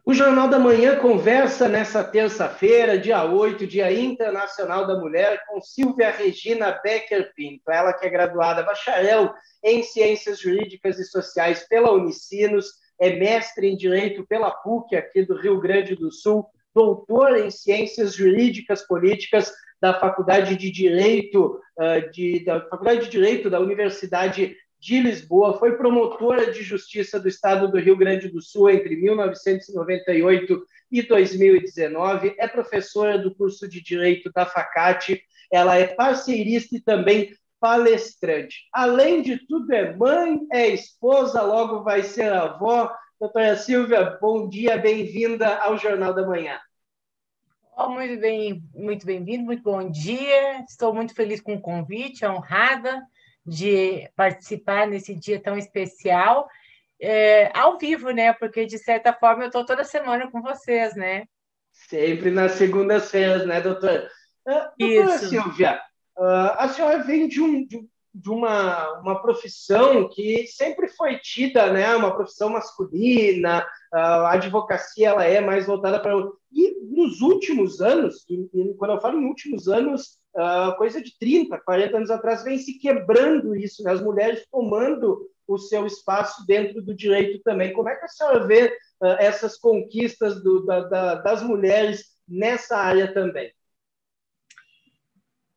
O Jornal da Manhã conversa nessa terça-feira, dia 8, Dia Internacional da Mulher, com Silvia Regina Becker Pinto, ela que é graduada bacharel em Ciências Jurídicas e Sociais pela Unicinos, é mestre em Direito pela PUC aqui do Rio Grande do Sul, doutor em Ciências Jurídicas Políticas da Faculdade de Direito, da Universidade de Lisboa, foi promotora de justiça do Estado do Rio Grande do Sul entre 1998 e 2019, é professora do curso de Direito da Facate, ela é parceirista e também palestrante. Além de tudo, é mãe, é esposa, logo vai ser avó. Doutora Silvia, bom dia, bem-vinda ao Jornal da Manhã. Oh, muito bem-vindo, muito bom dia. Estou muito feliz com o convite, honrada de participar nesse dia tão especial, ao vivo, né? Porque, de certa forma, eu estou toda semana com vocês, né? Sempre nas segundas-feiras, né, doutora? Doutora Isso. Silvia, a senhora vem de uma profissão que sempre foi tida, né, uma profissão masculina, a advocacia ela é mais voltada para... E nos últimos anos, e quando eu falo em últimos anos, coisa de 30, 40 anos atrás, vem se quebrando isso, né, as mulheres tomando o seu espaço dentro do direito também. Como é que a senhora vê essas conquistas das mulheres nessa área também?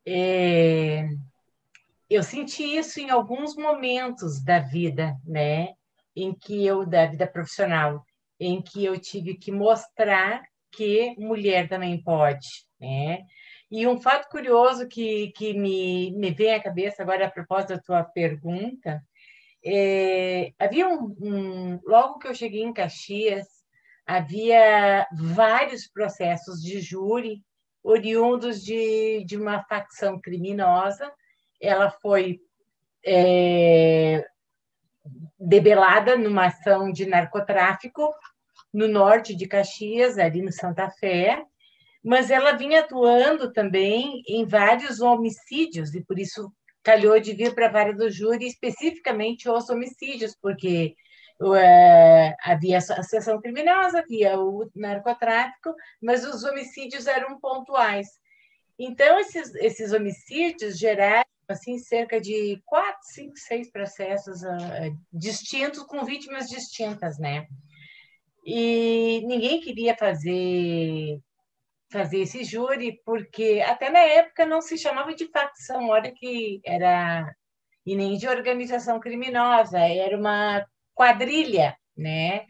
É, eu senti isso em alguns momentos da vida, né? Da vida profissional, em que eu tive que mostrar que mulher também pode, né? E um fato curioso que me vem à cabeça agora a propósito da tua pergunta, havia logo que eu cheguei em Caxias, havia vários processos de júri oriundos de uma facção criminosa. Ela foi debelada numa ação de narcotráfico no norte de Caxias, ali no Santa Fé, mas ela vinha atuando também em vários homicídios, e por isso calhou de vir para a vara do júri especificamente os homicídios, porque havia a associação criminosa, havia o narcotráfico, mas os homicídios eram pontuais. Então, esses homicídios geraram assim, cerca de 4, 5, 6 processos distintos, com vítimas distintas, né? E ninguém queria fazer esse júri, porque até na época não se chamava de facção, olha que era, e nem de organização criminosa, era uma quadrilha, né?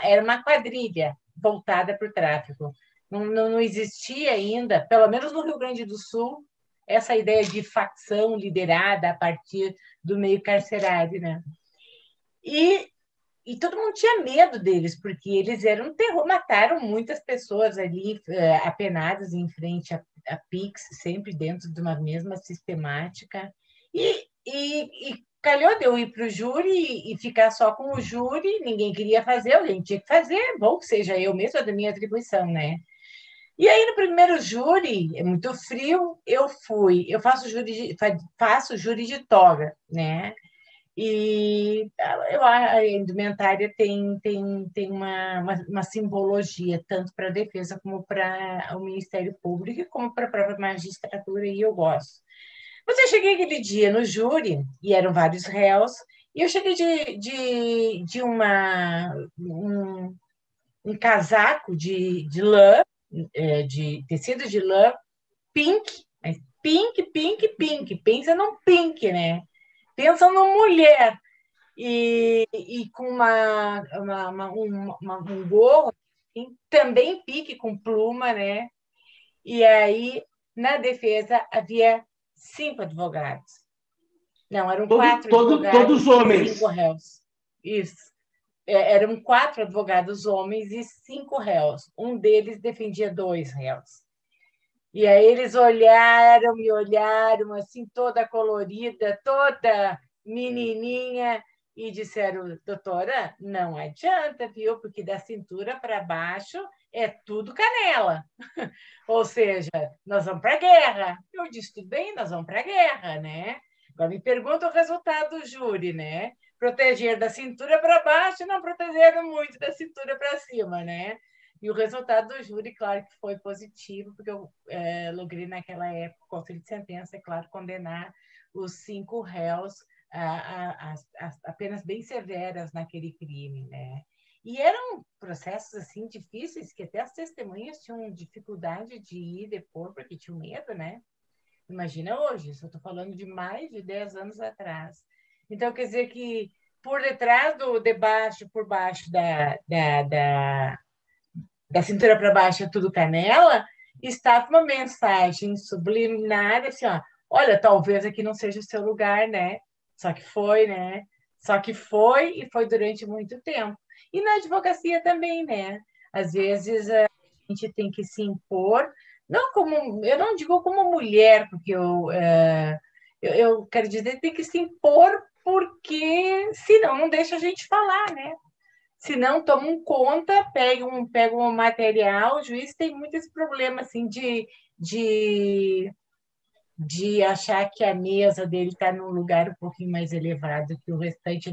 Era uma quadrilha voltada para o tráfico. Não existia ainda, pelo menos no Rio Grande do Sul, essa ideia de facção liderada a partir do meio carcerário, né? E e todo mundo tinha medo deles, porque eles eram um terror, mataram muitas pessoas ali, apenadas em frente a PIX, sempre dentro de uma mesma sistemática. E calhou de eu ir para o júri e ficar só com o júri, ninguém queria fazer, alguém tinha que fazer, bom que seja eu mesma da minha atribuição, né? E aí, no primeiro júri, é muito frio, faço júri de toga, né? E a indumentária tem uma simbologia, tanto para a defesa como para o Ministério Público, como para a própria magistratura, e eu gosto. Mas eu cheguei aquele dia no júri, e eram vários réus, e eu cheguei de um casaco de lã, de tecido de lã, pink, mas pink, pink, pink. Pensa num pink, né? Pensa numa mulher e com um gorro, assim, também pique com pluma, né? E aí, na defesa, havia 5 advogados. Não, eram 4 Todos advogados e homens. 5 réus. Isso. Eram 4 advogados homens e 5 réus. Um deles defendia 2 réus. E aí eles me olharam, assim, toda colorida, toda menininha, e disseram, doutora, não adianta, viu? Porque da cintura para baixo é tudo canela. Ou seja, nós vamos para a guerra. Eu disse, tudo bem, nós vamos para a guerra, né? Agora me pergunta o resultado do júri, né? proteger da cintura para baixo e não protegeram muito da cintura para cima, né? E o resultado do júri, claro que foi positivo, porque eu logrei naquela época, com auxílio de sentença, é claro, condenar os 5 réus a penas bem severas naquele crime, né? E eram processos assim difíceis que até as testemunhas tinham dificuldade de ir depor porque tinham medo, né? Imagina hoje, isso eu estou falando de mais de 10 anos atrás. Então, quer dizer que por detrás por baixo da cintura para baixo é tudo canela, estava uma mensagem subliminar, assim, ó, olha, talvez aqui não seja o seu lugar, né? Só que foi, né? Só que foi e foi durante muito tempo. E na advocacia também, né? Às vezes a gente tem que se impor, não como, eu não digo como mulher, porque eu quero dizer tem que se impor porque senão não deixa a gente falar, né? Se não tomam conta, pegam um material, o juiz tem muito esse problema assim, de, de achar que a mesa dele está num lugar um pouquinho mais elevado que o restante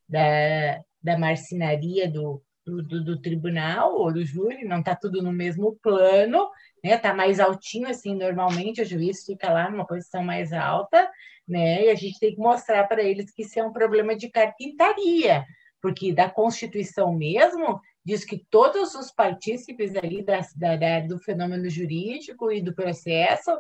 da marcenaria do tribunal ou do júri, não está tudo no mesmo plano, né? Está mais altinho, assim, normalmente o juiz fica lá numa posição mais alta, né? E a gente tem que mostrar para eles que isso é um problema de carpintaria, porque da Constituição mesmo diz que todos os partícipes ali do fenômeno jurídico e do processo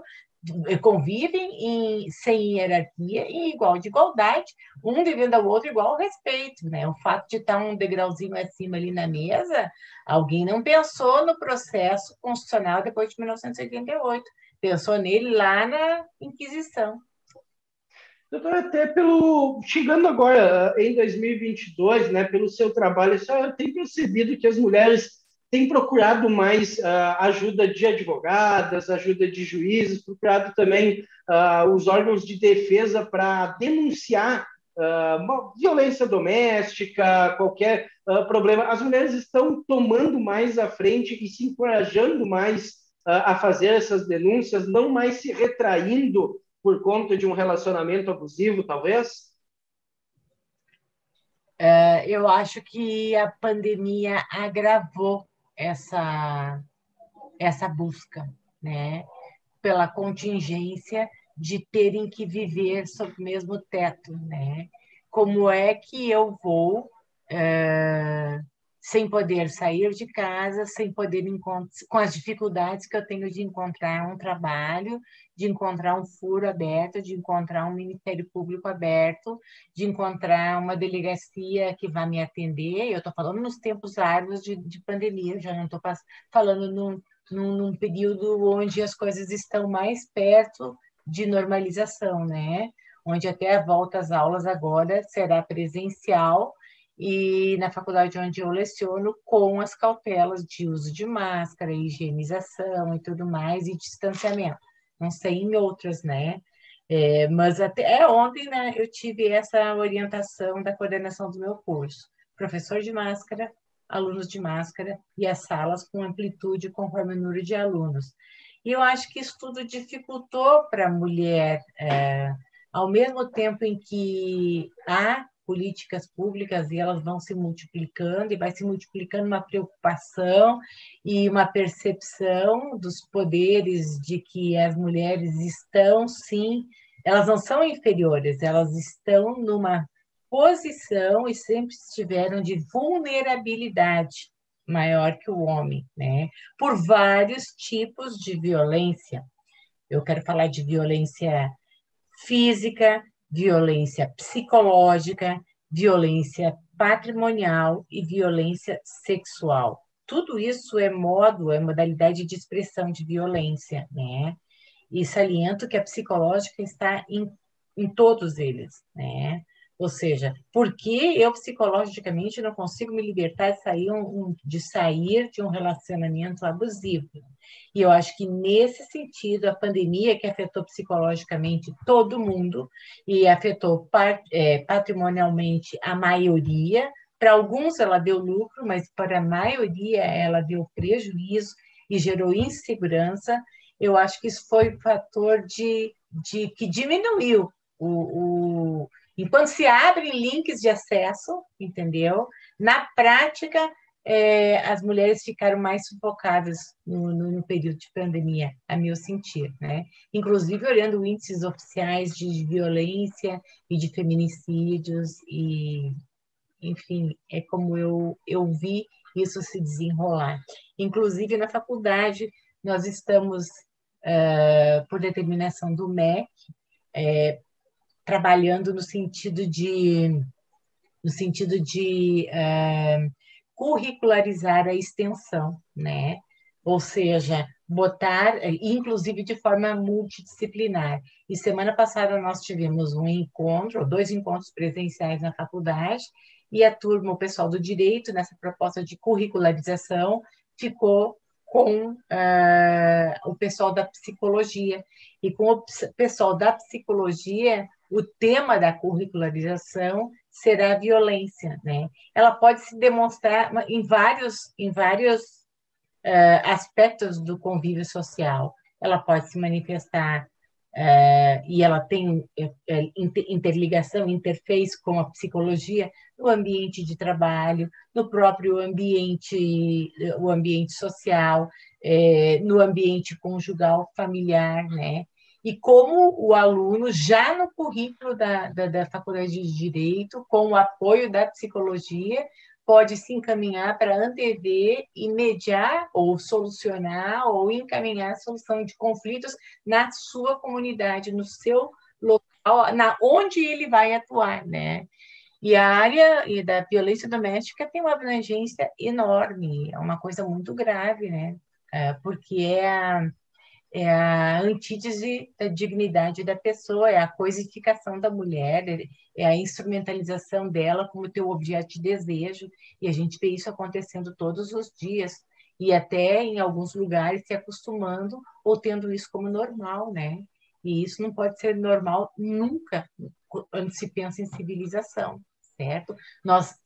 convivem sem hierarquia em igual de igualdade, um devendo ao outro igual respeito, né? O fato de estar um degrauzinho acima ali na mesa, alguém não pensou no processo constitucional depois de 1988, pensou nele lá na Inquisição. Doutor, chegando agora em 2022, né, pelo seu trabalho, a senhora tem percebido que as mulheres têm procurado mais ajuda de advogadas, ajuda de juízes, procurado também os órgãos de defesa para denunciar uma violência doméstica, qualquer problema. As mulheres estão tomando mais à frente e se encorajando mais a fazer essas denúncias, não mais se retraindo por conta de um relacionamento abusivo, talvez? Eu acho que a pandemia agravou essa busca, né? Pela contingência de terem que viver sob o mesmo teto, né? Como é que eu vou sem poder sair de casa, sem poder com as dificuldades que eu tenho de encontrar um trabalho, de encontrar um furo aberto, de encontrar um Ministério Público aberto, de encontrar uma delegacia que vá me atender. Eu estou falando nos tempos árduos de pandemia, eu já não estou falando num período onde as coisas estão mais perto de normalização, né? Onde até a volta às aulas agora será presencial e na faculdade onde eu leciono com as cautelas de uso de máscara, higienização e tudo mais, e distanciamento. Não sei em outras, né? Mas até ontem, né, eu tive essa orientação da coordenação do meu curso. Professor de máscara, alunos de máscara e as salas com amplitude conforme o número de alunos. E eu acho que isso tudo dificultou para a mulher, ao mesmo tempo em que há políticas públicas e elas vão se multiplicando e vai se multiplicando uma preocupação e uma percepção dos poderes de que as mulheres estão, sim, elas não são inferiores, elas estão numa posição e sempre estiveram de vulnerabilidade maior que o homem, né? Por vários tipos de violência. Eu quero falar de violência física, violência psicológica, violência patrimonial e violência sexual. Tudo isso é modalidade de expressão de violência, né? E saliento que a psicológica está em todos eles, né? Ou seja, porque eu psicologicamente não consigo me libertar de sair de um relacionamento abusivo. E eu acho que nesse sentido a pandemia que afetou psicologicamente todo mundo e afetou patrimonialmente a maioria, para alguns ela deu lucro, mas para a maioria ela deu prejuízo e gerou insegurança. Eu acho que isso foi um fator que diminuiu enquanto se abrem links de acesso, entendeu? Na prática, as mulheres ficaram mais sufocadas no período de pandemia, a meu sentir, né? Inclusive olhando índices oficiais de violência e de feminicídios, e, enfim, é como eu vi isso se desenrolar. Inclusive, na faculdade, nós estamos, por determinação do MEC, trabalhando no sentido de curricularizar a extensão, né? Ou seja, botar, inclusive de forma multidisciplinar. E semana passada nós tivemos um encontro, 2 encontros presenciais na faculdade, e a turma, o pessoal do direito, nessa proposta de curricularização, ficou com o pessoal da psicologia. E com o pessoal da psicologia, o tema da curricularização será a violência, né? Ela pode se demonstrar em vários aspectos do convívio social. Ela pode se manifestar e ela tem interligação, interface com a psicologia no ambiente de trabalho, no próprio ambiente, o ambiente social, no ambiente conjugal, familiar, né? E como o aluno, já no currículo da Faculdade de Direito, com o apoio da psicologia, pode se encaminhar para antever e mediar ou solucionar ou encaminhar a solução de conflitos na sua comunidade, no seu local, onde ele vai atuar, né? E a área da violência doméstica tem uma abrangência enorme, é uma coisa muito grave, né? Porque é a antítese da dignidade da pessoa, é a coisificação da mulher, é a instrumentalização dela como teu objeto de desejo, e a gente vê isso acontecendo todos os dias, e até em alguns lugares se acostumando ou tendo isso como normal, né? E isso não pode ser normal nunca quando se pensa em civilização, certo? Nós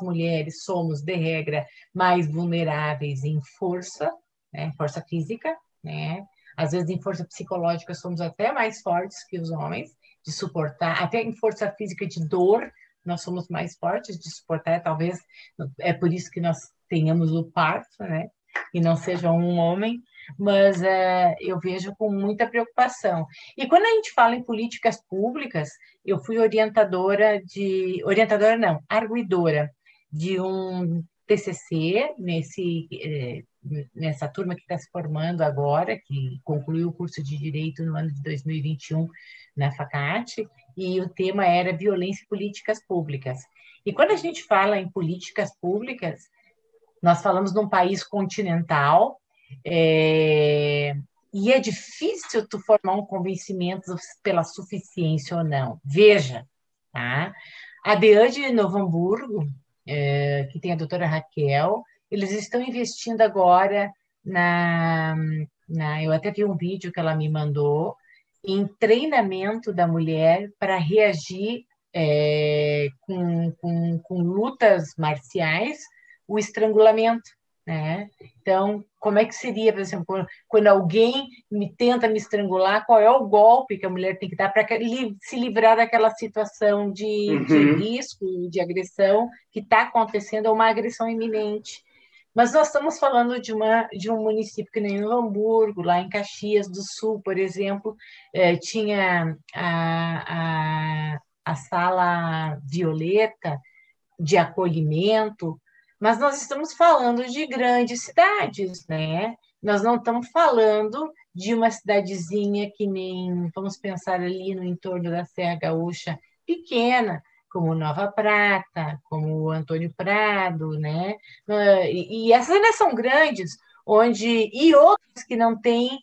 mulheres somos, de regra, mais vulneráveis em força, né? Força física, né? Às vezes, em força psicológica, somos até mais fortes que os homens, de suportar, até em força física de dor, nós somos mais fortes de suportar, talvez é por isso que nós tenhamos o parto, né? E não seja um homem, mas eu vejo com muita preocupação. E quando a gente fala em políticas públicas, eu fui orientadora não, arguidora de um TCC nessa turma que está se formando agora, que concluiu o curso de Direito no ano de 2021 na FACAT, e o tema era violência e políticas públicas. E quando a gente fala em políticas públicas, nós falamos num país continental, e é difícil tu formar um convencimento pela suficiência ou não. Veja, tá? A DEAN de Novo Hamburgo, que tem a doutora Raquel, eles estão investindo agora eu até vi um vídeo que ela me mandou, em treinamento da mulher para reagir com lutas marciais, o estrangulamento, né? Então, como é que seria, por exemplo, quando alguém tenta me estrangular, qual é o golpe que a mulher tem que dar para se livrar daquela situação de risco, de agressão que está acontecendo, ou uma agressão iminente? Mas nós estamos falando de um município que nem Novo Hamburgo, lá em Caxias do Sul, por exemplo, tinha a sala Violeta de acolhimento, mas nós estamos falando de grandes cidades, né? Nós não estamos falando de uma cidadezinha que nem, vamos pensar ali no entorno da Serra Gaúcha, pequena, como Nova Prata, como Antônio Prado, né? E essas ainda são grandes, e outras que não têm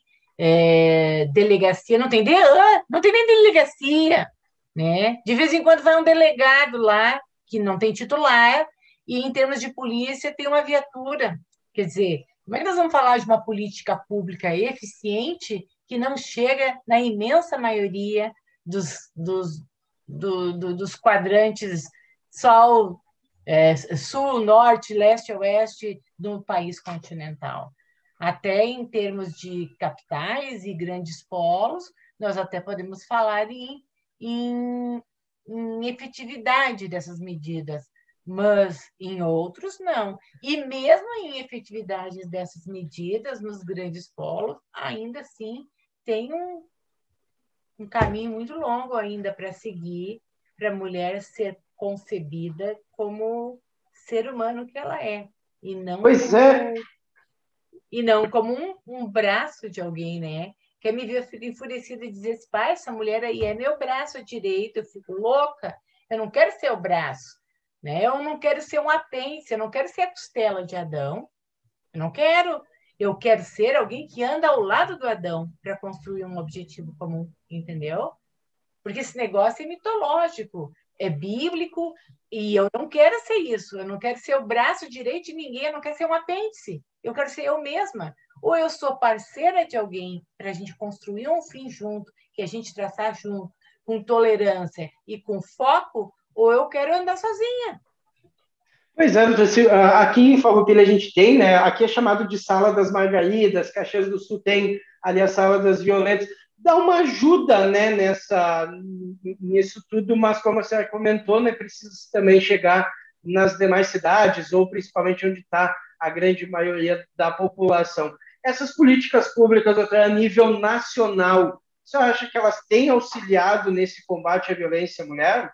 delegacia, não tem DEAN, não tem nem delegacia, né? De vez em quando vai um delegado lá, que não tem titular, e em termos de polícia tem uma viatura. Quer dizer, como é que nós vamos falar de uma política pública eficiente que não chega na imensa maioria dos quadrantes sol, sul, norte, leste, oeste do país continental? Até em termos de capitais e grandes polos, nós até podemos falar em em efetividade dessas medidas, mas em outros não. E mesmo em efetividade dessas medidas, nos grandes polos, ainda assim tem um caminho muito longo ainda para seguir, para a mulher ser concebida como ser humano que ela é, e não Pois é. como um braço de alguém, né? Quer me ver enfurecida e dizer assim, pai, essa mulher aí é meu braço direito, eu fico louca, eu não quero ser o braço, né? Eu não quero ser um apêndice, eu não quero ser a costela de Adão, eu não quero. Eu quero ser alguém que anda ao lado do Adão para construir um objetivo comum, entendeu? Porque esse negócio é mitológico, é bíblico, e eu não quero ser isso. Eu não quero ser o braço direito de ninguém, eu não quero ser um apêndice. Eu quero ser eu mesma. Ou eu sou parceira de alguém para a gente construir um fim junto, que a gente traçar junto, com tolerância e com foco, ou eu quero andar sozinha. Pois é, aqui em Farroupilha a gente tem, né? Aqui é chamado de Sala das Margaridas, Caxias do Sul tem ali a Sala das Violetas. Dá uma ajuda, né, nisso tudo, mas como a senhora comentou, né, precisa também chegar nas demais cidades, ou principalmente onde está a grande maioria da população. Essas políticas públicas, doutora, a nível nacional, você acha que elas têm auxiliado nesse combate à violência à mulher?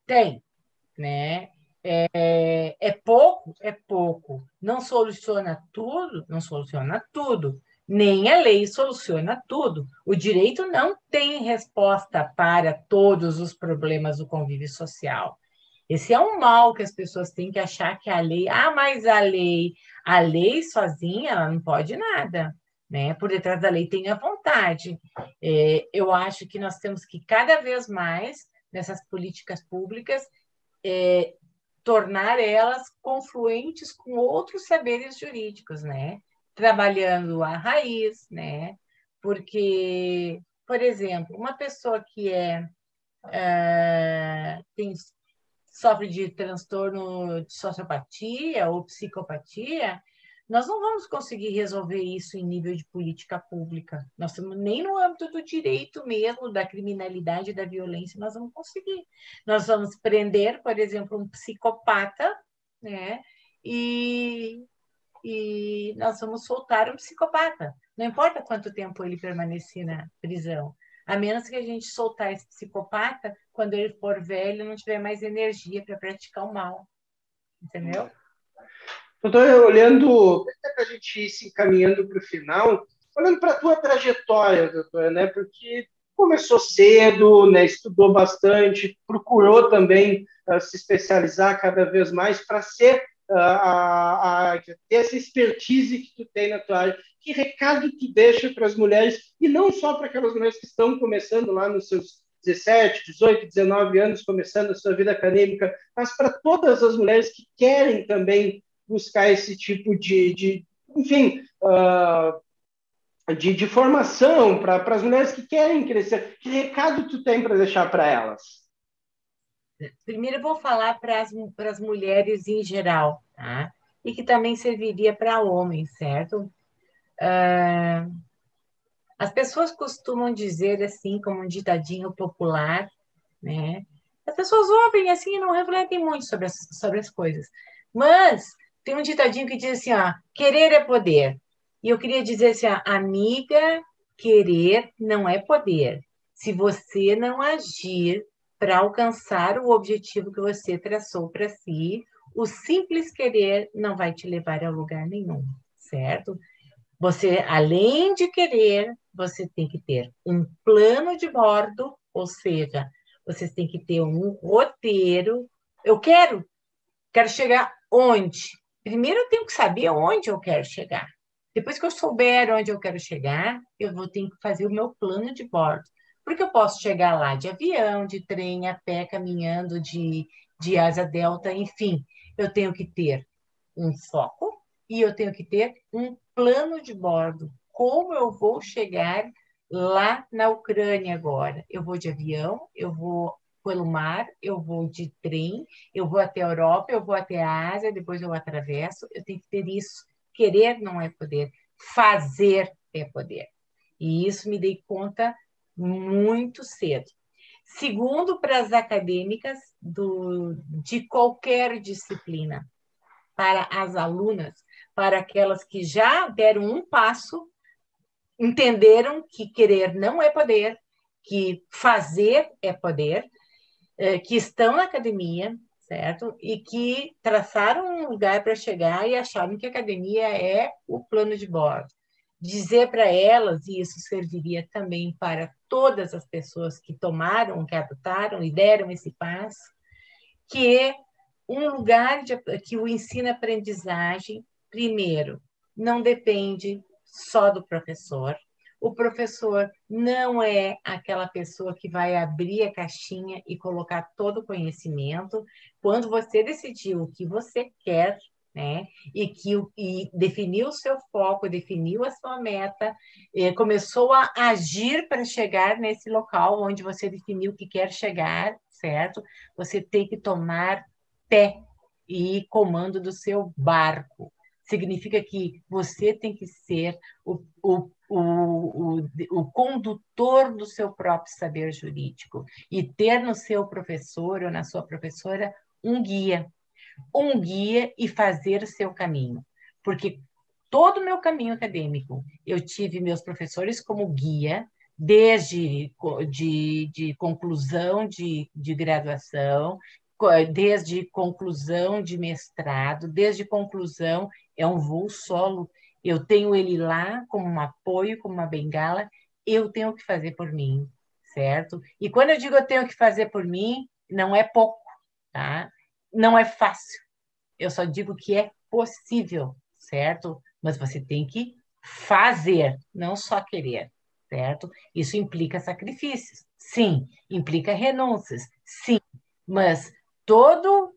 Tem, né? É pouco, é pouco. Não soluciona tudo, não soluciona tudo. Nem a lei soluciona tudo. O direito não tem resposta para todos os problemas do convívio social. Esse é um mal que as pessoas têm que achar que a lei, mas a lei sozinha, ela não pode nada, né? Por detrás da lei tem a vontade. Eu acho que nós temos que cada vez mais nessas políticas públicas tornar elas confluentes com outros saberes jurídicos, né? Trabalhando a raiz, né? Porque, por exemplo, uma pessoa que sofre de transtorno de sociopatia ou psicopatia, nós não vamos conseguir resolver isso em nível de política pública. Nós estamos nem no âmbito do direito mesmo, da criminalidade, da violência, nós vamos conseguir. Nós vamos prender, por exemplo, um psicopata, né? E nós vamos soltar um psicopata. Não importa quanto tempo ele permanecer na prisão. A menos que a gente soltar esse psicopata quando ele for velho e não tiver mais energia para praticar o mal. Entendeu? Doutor, olhando, até para a gente ir se encaminhando para o final, olhando para a tua trajetória, doutora, né? Porque começou cedo, né? Estudou bastante, procurou também se especializar cada vez mais para ser ter essa expertise que tu tem na tua área. Que recado tu deixa para as mulheres, e não só para aquelas mulheres que estão começando lá nos seus 17, 18, 19 anos, começando a sua vida acadêmica, mas para todas as mulheres que querem também buscar esse tipo enfim, de formação para as mulheres que querem crescer. Que recado tu tem para deixar para elas? Primeiro eu vou falar para as mulheres em geral, tá? E que também serviria para homens, certo? As pessoas costumam dizer assim, como um ditadinho popular, né? As pessoas ouvem assim e não refletem muito sobre as coisas. Mas tem um ditadinho que diz assim, ó, querer é poder. E eu queria dizer assim, ó, amiga, querer não é poder. Se você não agir para alcançar o objetivo que você traçou para si, o simples querer não vai te levar a lugar nenhum, certo? Você, além de querer, você tem que ter um plano de bordo, ou seja, vocês têm que ter um roteiro. Eu quero chegar onde? Primeiro eu tenho que saber onde eu quero chegar. Depois que eu souber onde eu quero chegar, eu vou ter que fazer o meu plano de bordo. Porque eu posso chegar lá de avião, de trem, a pé, caminhando, de asa delta, enfim. Eu tenho que ter um foco e eu tenho que ter um plano de bordo. Como eu vou chegar lá na Ucrânia agora? Eu vou de avião, eu vou pelo mar, eu vou de trem, eu vou até a Europa, eu vou até a Ásia, depois eu atravesso. Eu tenho que ter isso. Querer não é poder, fazer é poder. E isso me dei conta muito cedo. Segundo, para as acadêmicas de qualquer disciplina, para as alunas, para aquelas que já deram um passo, entenderam que querer não é poder, que fazer é poder, que estão na academia, certo? E que traçaram um lugar para chegar e acharam que a academia é o plano de bordo. Dizer para elas, e isso serviria também para todas as pessoas que tomaram, que adotaram e deram esse passo, que um lugar que o ensino-aprendizagem, primeiro, não depende só do professor. O professor não é aquela pessoa que vai abrir a caixinha e colocar todo o conhecimento. Quando você decidiu o que você quer, né, e definiu o seu foco, definiu a sua meta, começou a agir para chegar nesse local onde você definiu que quer chegar, certo? Você tem que tomar pé e comando do seu barco. Significa que você tem que ser o condutor do seu próprio saber jurídico e ter no seu professor ou na sua professora um guia e fazer o seu caminho. Porque todo o meu caminho acadêmico, eu tive meus professores como guia, desde de conclusão de graduação, desde conclusão de mestrado, desde conclusão, é um voo solo. Eu tenho ele lá como um apoio, como uma bengala, eu tenho que fazer por mim, certo? E quando eu digo eu tenho que fazer por mim, não é pouco, tá? Não é fácil. Eu só digo que é possível, certo? Mas você tem que fazer, não só querer, certo? Isso implica sacrifícios, sim. Implica renúncias, sim. Mas todo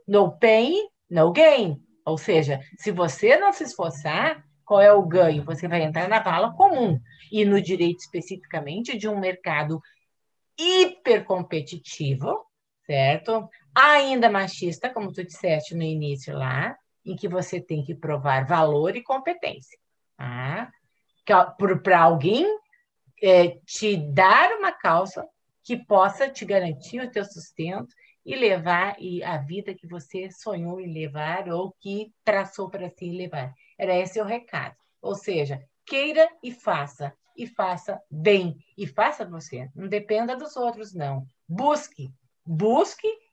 no pain, no gain. Ou seja, se você não se esforçar, qual é o ganho? Você vai entrar na vala comum. E no direito especificamente de um mercado hipercompetitivo, certo? Ainda machista, como tu disseste no início lá, em que você tem que provar valor e competência. Tá? Para alguém te dar uma causa que possa te garantir o teu sustento e levar a vida que você sonhou em levar ou que traçou para si levar. Era esse o recado. Ou seja, queira e faça bem, e faça você. Não dependa dos outros, não. Busque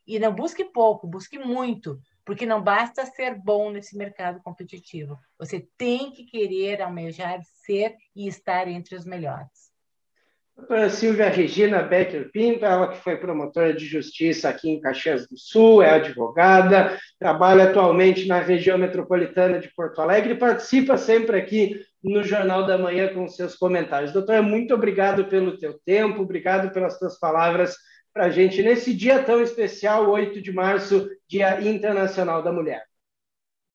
e não busque pouco, busque muito, porque não basta ser bom nesse mercado competitivo. Você tem que querer almejar ser e estar entre os melhores. Doutora Silvia Regina Becker Pinto, ela que foi promotora de justiça aqui em Caxias do Sul, é advogada, trabalha atualmente na região metropolitana de Porto Alegre e participa sempre aqui no Jornal da Manhã com seus comentários. Doutora, muito obrigado pelo teu tempo, obrigado pelas tuas palavras para a gente nesse dia tão especial, 8 de março, Dia Internacional da Mulher.